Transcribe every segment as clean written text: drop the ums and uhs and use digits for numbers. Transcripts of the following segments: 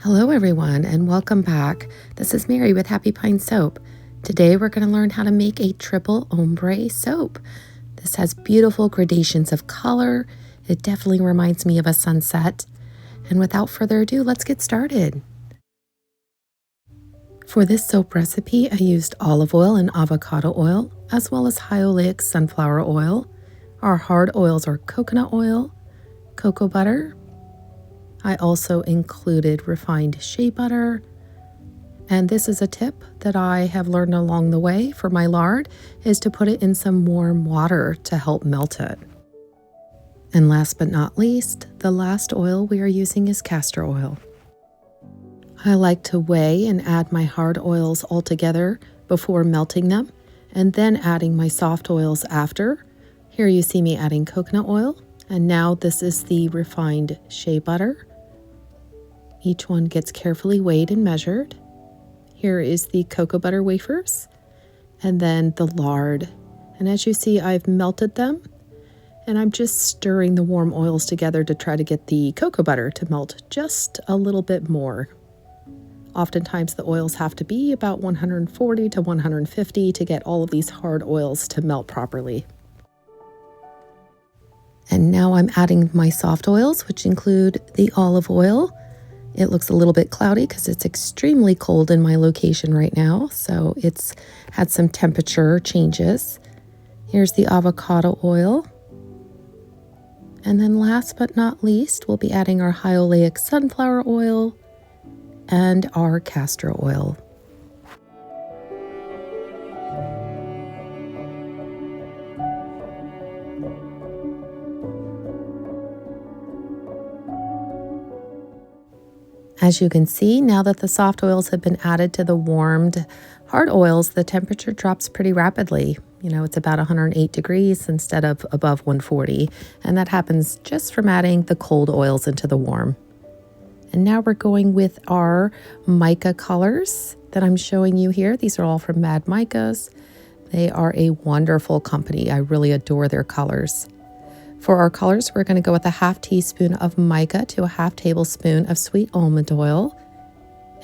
Hello everyone and welcome back. This is Mary with Happy Pine Soap. Today we're going to learn how to make a triple ombre soap. This has beautiful gradations of color. It definitely reminds me of a sunset. And without further ado, let's get started. For this soap recipe, I used olive oil and avocado oil, as well as high oleic sunflower oil. Our hard oils are coconut oil, cocoa butter. I also included refined shea butter. And this is a tip that I have learned along the way for my lard, is to put it in some warm water to help melt it. And last but not least, the last oil we are using is castor oil. I like to weigh and add my hard oils all together before melting them, and then adding my soft oils after. Here you see me adding coconut oil, and now this is the refined shea butter. Each one gets carefully weighed and measured. Here is the cocoa butter wafers, and then the lard. And as you see, I've melted them, and I'm just stirring the warm oils together to try to get the cocoa butter to melt just a little bit more. Oftentimes the oils have to be about 140 to 150 to get all of these hard oils to melt properly. And now I'm adding my soft oils, which include the olive oil. It looks a little bit cloudy because it's extremely cold in my location right now, so it's had some temperature changes. Here's the avocado oil. And then last but not least, we'll be adding our high oleic sunflower oil and our castor oil. As you can see, now that the soft oils have been added to the warmed hard oils, the temperature drops pretty rapidly. It's about 108 degrees instead of above 140, and that happens just from adding the cold oils into the warm. And now we're going with our mica colors that I'm showing you here. These are all from Mad Micas. They are a wonderful company. I really adore their colors. For our colors, we're going to go with a half teaspoon of mica to a half tablespoon of sweet almond oil.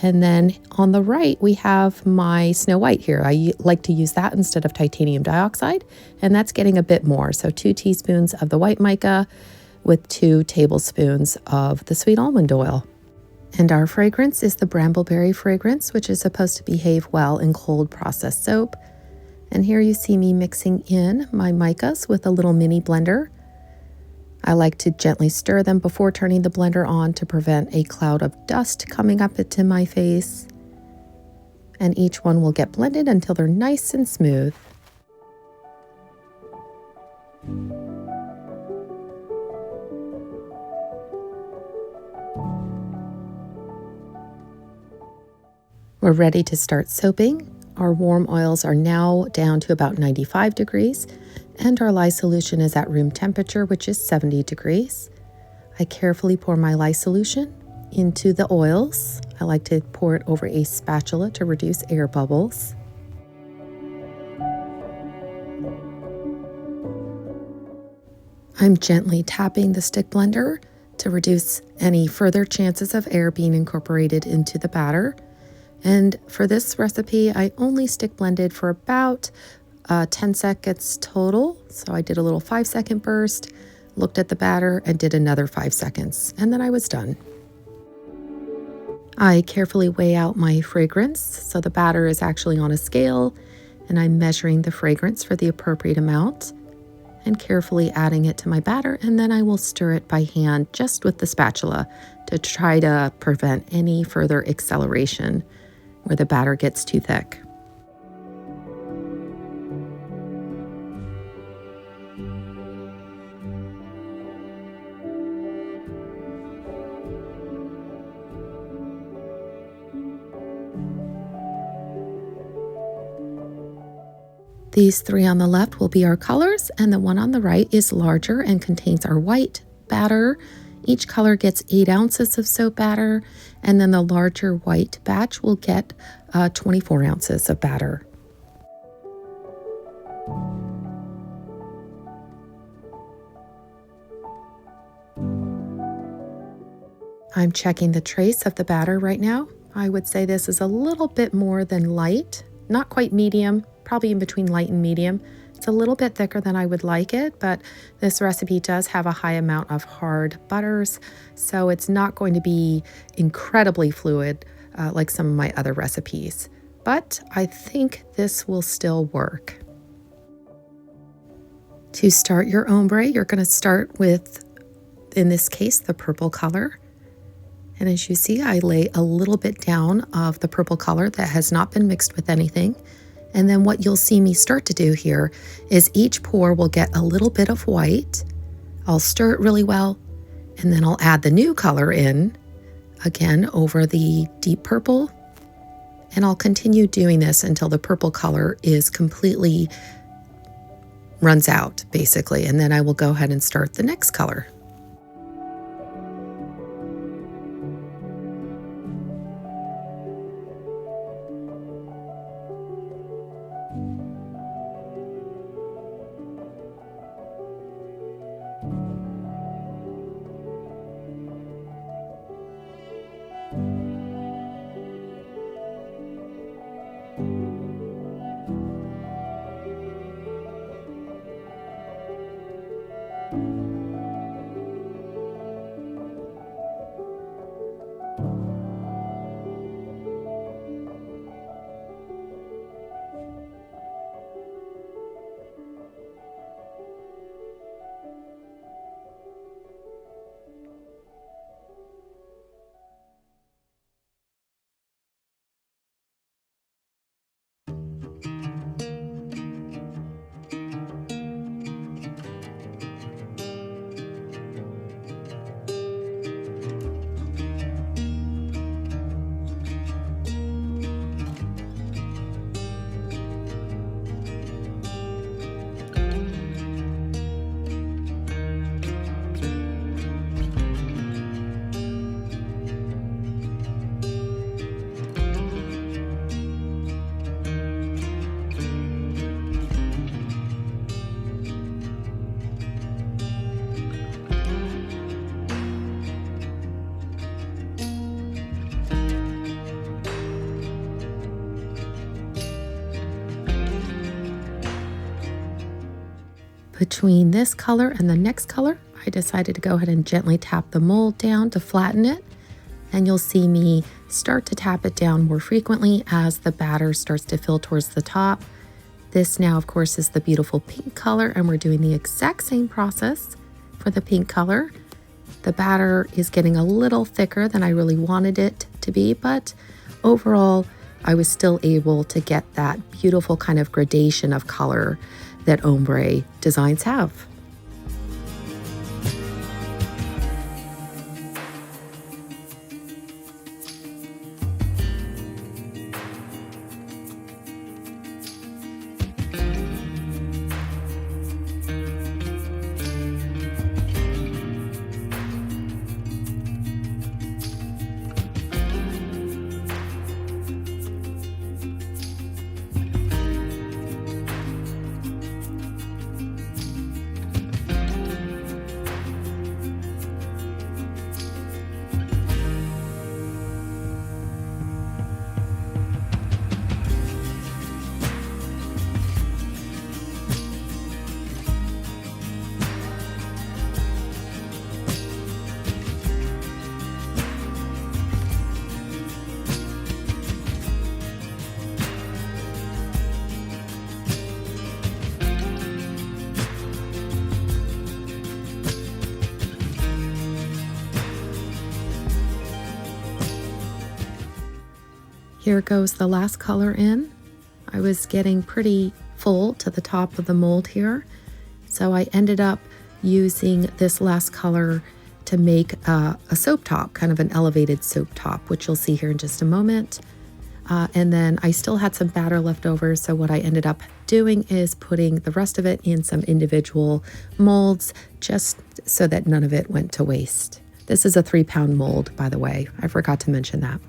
And then on the right, we have my Snow White here. I like to use that instead of titanium dioxide, and that's getting a bit more. So 2 teaspoons of the white mica with 2 tablespoons of the sweet almond oil. And our fragrance is the brambleberry fragrance, which is supposed to behave well in cold processed soap. And here you see me mixing in my micas with a little mini blender. I like to gently stir them before turning the blender on to prevent a cloud of dust coming up into my face. And each one will get blended until they're nice and smooth. We're ready to start soaping. Our warm oils are now down to about 95 degrees, and our lye solution is at room temperature, which is 70 degrees. I carefully pour my lye solution into the oils. I like to pour it over a spatula to reduce air bubbles. I'm gently tapping the stick blender to reduce any further chances of air being incorporated into the batter. And for this recipe, I only stick blended for about 10 seconds total. So I did a little 5-second burst, looked at the batter, and did another 5 seconds, and then I was done. I carefully weigh out my fragrance, so the batter is actually on a scale, and I'm measuring the fragrance for the appropriate amount and carefully adding it to my batter, and then I will stir it by hand just with the spatula to try to prevent any further acceleration where the batter gets too thick. These 3 on the left will be our colors, and the one on the right is larger and contains our white batter. Each color gets 8 ounces of soap batter, and then the larger white batch will get 24 ounces of batter. I'm checking the trace of the batter right now. I would say this is a little bit more than light, not quite medium, probably in between light and medium. It's a little bit thicker than I would like it, but this recipe does have a high amount of hard butters, so it's not going to be incredibly fluid like some of my other recipes. But I think this will still work. To start your ombre, you're going to start with, in this case, the purple color. And as you see, I lay a little bit down of the purple color that has not been mixed with anything. And then what you'll see me start to do here is each pour will get a little bit of white. I'll stir it really well, and then I'll add the new color in, again over the deep purple. And I'll continue doing this until the purple color is completely runs out, basically. And then I will go ahead and start the next color. Between this color and the next color, I decided to go ahead and gently tap the mold down to flatten it. And you'll see me start to tap it down more frequently as the batter starts to fill towards the top. This now, of course, is the beautiful pink color, and we're doing the exact same process for the pink color. The batter is getting a little thicker than I really wanted it to be, but overall, I was still able to get that beautiful kind of gradation of color that ombre designs have. Here goes the last color in. I was getting pretty full to the top of the mold here, so I ended up using this last color to make a soap top, kind of an elevated soap top, which you'll see here in just a moment. And then I still had some batter left over, so what I ended up doing is putting the rest of it in some individual molds, just so that none of it went to waste. This is a 3-pound mold, by the way. I forgot to mention that.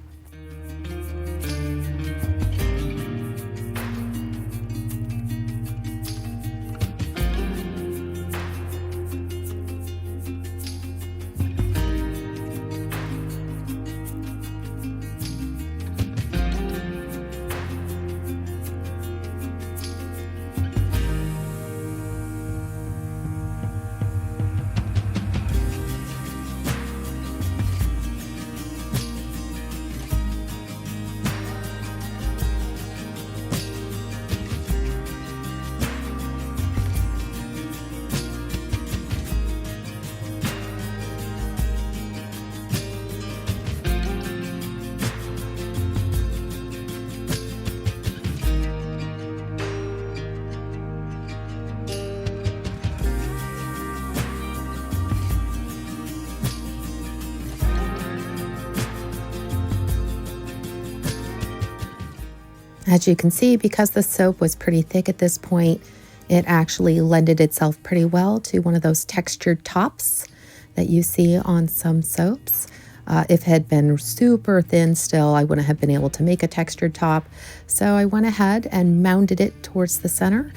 As you can see, because the soap was pretty thick at this point, it actually lended itself pretty well to one of those textured tops that you see on some soaps. If it had been super thin still, I wouldn't have been able to make a textured top. So I went ahead and mounted it towards the center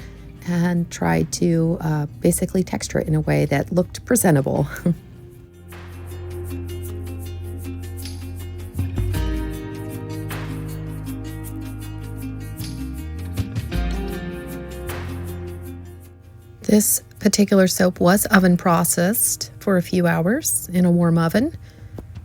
and tried to basically texture it in a way that looked presentable. This particular soap was oven processed for a few hours in a warm oven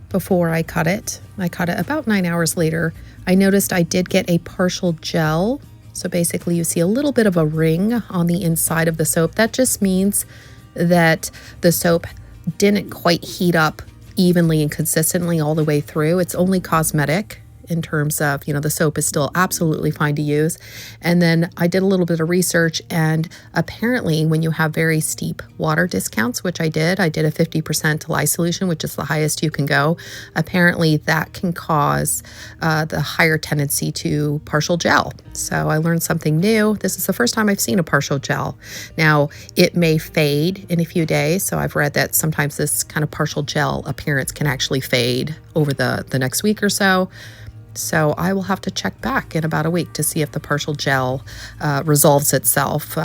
before I cut it. I cut it about 9 hours later. I noticed I did get a partial gel. So basically you see a little bit of a ring on the inside of the soap. That just means that the soap didn't quite heat up evenly and consistently all the way through. It's only cosmetic in terms of, the soap is still absolutely fine to use. And then I did a little bit of research, and apparently when you have very steep water discounts, which I did a 50% lye solution, which is the highest you can go. Apparently that can cause the higher tendency to partial gel. So I learned something new. This is the first time I've seen a partial gel. Now, it may fade in a few days. So I've read that sometimes this kind of partial gel appearance can actually fade over the next week or so. So I will have to check back in about a week to see if the partial gel resolves itself.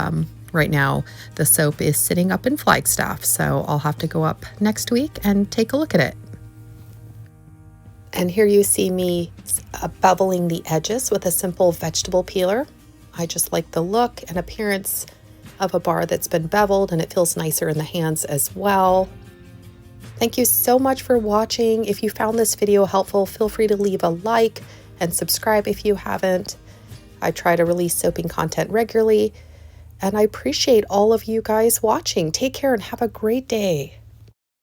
Right now, the soap is sitting up in Flagstaff, so I'll have to go up next week and take a look at it. And here you see me beveling the edges with a simple vegetable peeler. I just like the look and appearance of a bar that's been beveled, and it feels nicer in the hands as well. Thank you so much for watching. If you found this video helpful, feel free to leave a like and subscribe if you haven't. I try to release soaping content regularly, and I appreciate all of you guys watching. Take care and have a great day.